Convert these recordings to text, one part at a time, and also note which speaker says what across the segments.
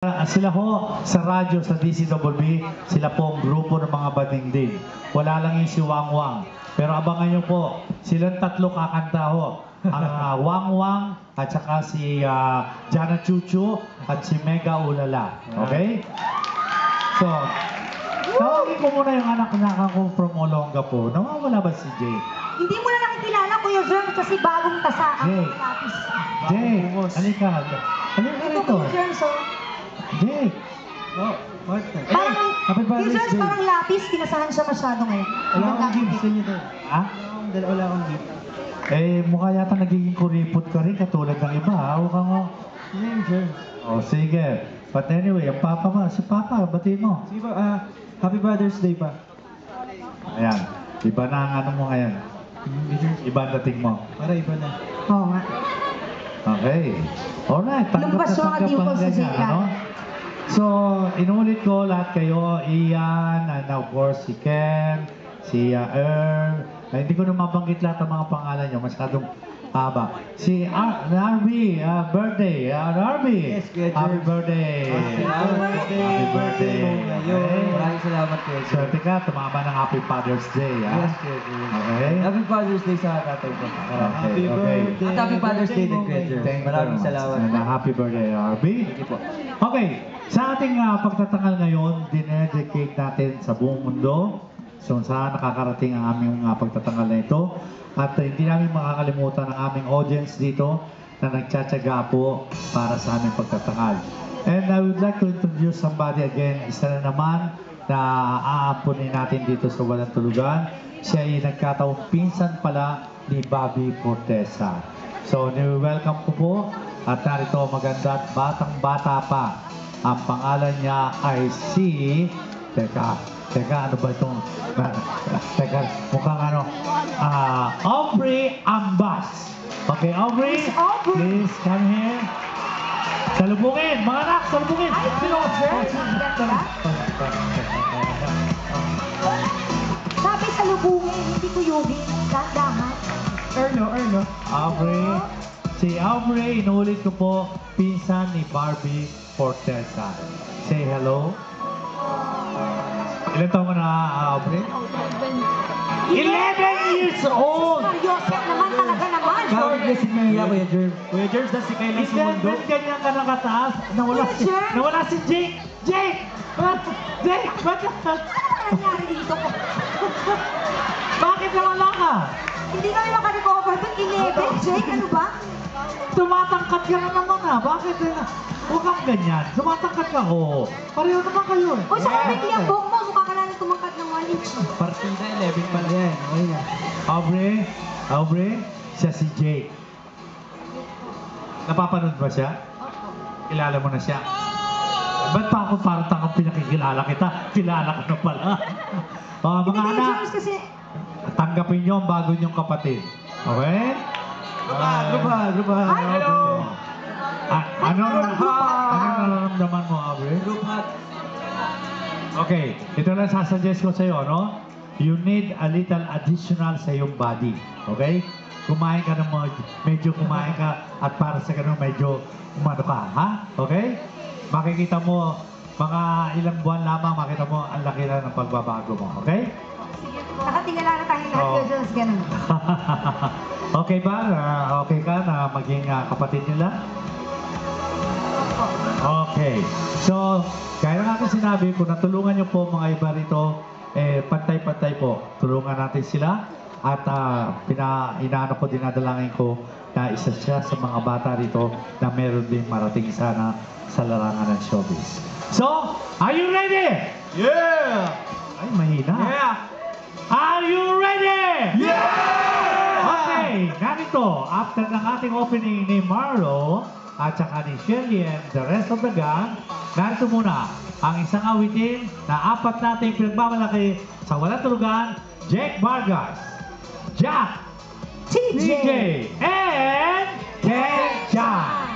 Speaker 1: Sila ho sa radyo sa DCWB, sila po ang grupo ng mga badingding. Wala lang yung si Wang Wang. Pero abangan nyo po, silang tatlo kakanta ho. Ang Wang Wang at saka si Jana Chuchu at si Mega Ulala. Okay? So, tawagin ko muna yung anak na ako from Olongapo. Nawawala ba si Jay?
Speaker 2: Hindi mo na nakikilala, Kuya Jerm, kasi bagong tasa ang
Speaker 1: Jay.
Speaker 2: lapis.
Speaker 1: Jay, halika. Halika
Speaker 2: Ito,
Speaker 1: rito.
Speaker 2: Kuya Jerm, so...
Speaker 1: Jay.
Speaker 3: Oh, what?
Speaker 2: Parang,
Speaker 3: Happy
Speaker 2: Kuya
Speaker 3: Father's
Speaker 2: Jerm,
Speaker 3: Day.
Speaker 2: parang lapis, tinasahan siya masyado ngayon.
Speaker 3: Wala akong gift sa inyo doon.
Speaker 1: Ha?
Speaker 3: Wala akong gift.
Speaker 1: Eh, mukha yata nagiging kuripot ka rin katulad ng iba. Huwag ka mo.
Speaker 3: Name, sir.
Speaker 1: Oh, sige. But anyway, ang papa mo, si papa, batiin mo.
Speaker 3: Sige pa, Happy Father's Day pa.
Speaker 1: Ayan. Iba na ang ano mo ngayon. Iba ang dating mo.
Speaker 3: Para iba na.
Speaker 2: Oo nga.
Speaker 1: Okay. Alright. Tanggap na
Speaker 2: Lumabas yung
Speaker 1: tanggap
Speaker 2: dimples
Speaker 1: ang
Speaker 2: sa
Speaker 1: ganyan,
Speaker 2: Jayla.
Speaker 1: ano? So, inulit ko lahat kayo, Ian, and of course si Ken, si Earl. Ay, hindi ko na mabanggit lahat ng mga pangalan nyo, masyadong haba. Si Narby, birthday. Narby,
Speaker 3: Yes, Kuya Jerm.
Speaker 1: happy birthday.
Speaker 3: Happy birthday.
Speaker 1: Happy birthday.
Speaker 3: Ngayon. Maraming salamat, Kuya Jerm.
Speaker 1: Swerte ka, tumama ng Happy Father's Day.
Speaker 3: Yes, Kuya Jerm.
Speaker 1: Okay.
Speaker 3: Happy Father's Day sa tatay ko.
Speaker 1: Happy birthday.
Speaker 3: At Happy Father's Day din, Kuya Jerm.
Speaker 1: Thank you
Speaker 3: Maraming
Speaker 1: very much.
Speaker 3: salamat.
Speaker 1: And, happy birthday, Narby.
Speaker 3: Thank you po.
Speaker 1: Okay, sa ating pagtatangal ngayon, dinedicate natin sa buong mundo. So saan nakakarating ang aming pagtatangal na ito. At hindi namin makakalimutan ang aming audience dito na nagtsatsaga po para sa aming pagtatangal. And I would like to introduce somebody again. Isa na naman na aampunin natin dito sa Walang Tulugan. Siya ay nagkataong pinsan pala ni Bobby Fortesa. So, welcome ko po. At narito maganda at batang-bata pa. Ang pangalan niya ay si... Teka, ano ba itong... Teka, mukhang ano... Aubrey Ambas. Okay, Aubrey,
Speaker 2: Miss Aubrey.
Speaker 1: please come here. Salubungin, mga anak, salubungin.
Speaker 2: Ay, Kuya Jerm, ganda. Sabi sa lubungin, hindi ko yugin. Dahan-dahan.
Speaker 3: Erno.
Speaker 1: Aubrey. Si Aubrey, inulit ko po, pinsan ni Barbie Fortesa. Say hello. Ilan taon mo na, Aubrey? 11 years old!
Speaker 2: Seryoso naman talaga naman.
Speaker 3: God bless you, Kuya Jerm. Kuya Jerm, that's si Kayla
Speaker 1: Hindi, ba't ganyan ka nakataas? Nawala si Jake! Jake! Jake! Ba't
Speaker 2: Ano nangyari dito?
Speaker 1: bakit nawala ka?
Speaker 2: Hindi kami makarecover doon. 11, Jake, ano ba?
Speaker 1: Tumatangkat ka na naman Bakit? Huwag kang ganyan. Tumatangkat ka, oo. Pareho naman kayo.
Speaker 2: O sa kapit yung buhok mo, mukha ka lang tumangkat ng 1 inch.
Speaker 3: Partida 11 pala yan. Okay na.
Speaker 1: Aubrey, siya si Jake. Napapanood ba siya? Kilala mo na siya? Ba't pa ako parang tangang pinakikilala kita? Kilala ko na pala. Mga
Speaker 2: Hindi kayo
Speaker 1: anak,
Speaker 2: Jerms kasi...
Speaker 1: tanggapin niyo ang bago niyong kapatid. Okay?
Speaker 3: Grupa.
Speaker 2: Hi,
Speaker 1: Ano nararamdaman mo, Aubrey?
Speaker 3: Group hot.
Speaker 1: Okay, ito lang sasuggest ko sa'yo, no? You need a little additional sa iyong body. Okay? Kumain ka ng medyo kumain ka at para sa ganun medyo umano ka, ha? Okay? Makikita mo, mga ilang buwan lamang, makita mo ang laki na ng pagbabago mo. Okay?
Speaker 2: Nakatingala na tayo lahat,
Speaker 1: Oo.
Speaker 2: Kuya Jerms, ganun.
Speaker 1: Okay ba? Okay ka na maging kapatid nila? Okay. So, kaya nga natin sinabi, kung natulungan niyo po mga iba rito, pantay-pantay po. Tulungan natin sila. At inaano ko, dinadalangin ko na isa siya sa mga bata rito na meron din marating sana sa larangan ng showbiz. So, are you ready?
Speaker 3: Yeah!
Speaker 1: Ay, mahina.
Speaker 3: Yeah!
Speaker 1: Are you ready?
Speaker 3: Yeah!
Speaker 1: Okay, narito, after ng ating opening ni Marlo at saka ni Shelly and the rest of the gang, narito muna ang isang awitin na apat nating pinagmamalaki sa Walang Tulugan, Jake Vargas, Jack, TJ, and Ken Chan.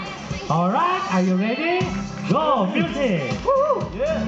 Speaker 1: Alright, are you ready? Go, music!
Speaker 2: Woo!
Speaker 3: Yeah!